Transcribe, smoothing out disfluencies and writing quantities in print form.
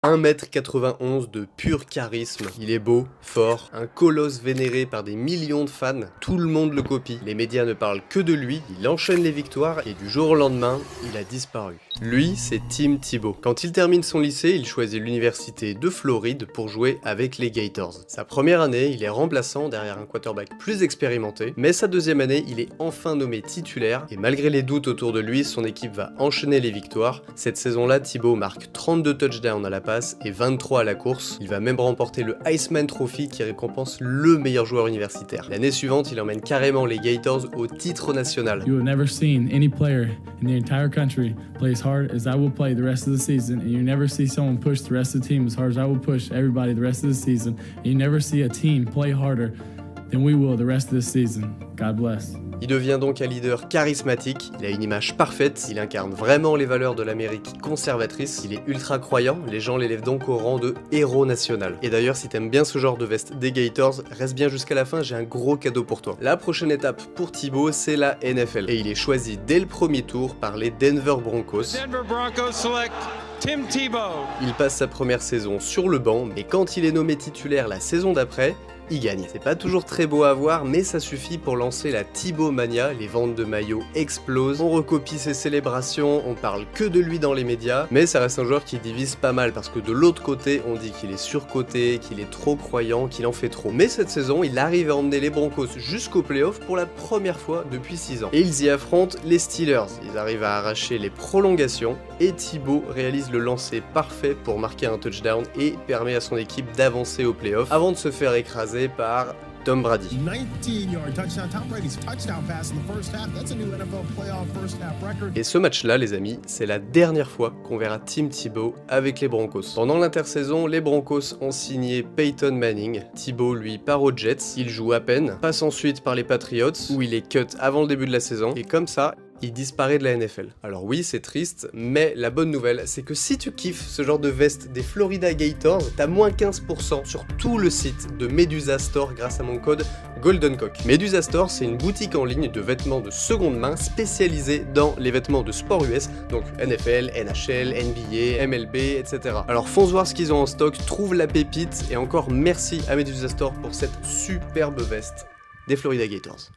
1,91 m de pur charisme, il est beau, fort, un colosse vénéré par des millions de fans, tout le monde le copie, les médias ne parlent que de lui, il enchaîne les victoires et du jour au lendemain, il a disparu. Lui, c'est Tim Tebow. Quand il termine son lycée, il choisit l'université de Floride pour jouer avec les Gators. Sa première année, il est remplaçant derrière un quarterback plus expérimenté, mais sa deuxième année, il est enfin nommé titulaire et malgré les doutes autour de lui, son équipe va enchaîner les victoires. Cette saison-là, Tebow marque 32 touchdowns à la passe et 23 à la course. Il va même remporter le Heisman Trophy qui récompense le meilleur joueur universitaire. L'année suivante, il emmène carrément les Gators au titre national. You have never seen any player in the entire country play as hard as I will play the rest of the season, and you never see someone push the rest of the team as hard as I will push everybody the rest of the season, and you never see a team play harder than we will the rest of this season. God bless. Il devient donc un leader charismatique, il a une image parfaite, il incarne vraiment les valeurs de l'Amérique conservatrice, il est ultra croyant, les gens l'élèvent donc au rang de héros national. Et d'ailleurs, si t'aimes bien ce genre de veste des Gators, reste bien jusqu'à la fin, j'ai un gros cadeau pour toi. La prochaine étape pour Tebow, c'est la NFL. Et il est choisi dès le premier tour par les Denver Broncos. Tim Tebow. Il passe sa première saison sur le banc, mais quand il est nommé titulaire la saison d'après, il gagne. C'est pas toujours très beau à voir, mais ça suffit pour lancer la Tebow Mania, les ventes de maillots explosent, on recopie ses célébrations, on parle que de lui dans les médias, mais ça reste un joueur qui divise pas mal, parce que de l'autre côté, on dit qu'il est surcoté, qu'il est trop croyant, qu'il en fait trop. Mais cette saison, il arrive à emmener les Broncos jusqu'au playoff pour la première fois depuis 6 ans. Et ils y affrontent les Steelers, ils arrivent à arracher les prolongations, et Tebow réalise le lancer parfait pour marquer un touchdown et permet à son équipe d'avancer au playoff, avant de se faire écraser par Tom Brady. 19-yard touchdown. Tom Brady's touchdown pass in the first half. That's a new NFL playoff first half record. Et ce match-là, les amis, c'est la dernière fois qu'on verra Tim Tebow avec les Broncos. Pendant l'intersaison, les Broncos ont signé Peyton Manning. Tebow, lui, part aux Jets. Il joue à peine, passe ensuite par les Patriots, où il est cut avant le début de la saison. Et comme ça, il disparaît de la NFL. Alors oui, c'est triste, mais la bonne nouvelle, c'est que si tu kiffes ce genre de veste des Florida Gators, t'as moins 15% sur tout le site de Medusa Store grâce à mon code GoldenCock. Medusa Store, c'est une boutique en ligne de vêtements de seconde main spécialisée dans les vêtements de sport US, donc NFL, NHL, NBA, MLB, etc. Alors fonce voir ce qu'ils ont en stock, trouve la pépite, et encore merci à Medusa Store pour cette superbe veste des Florida Gators.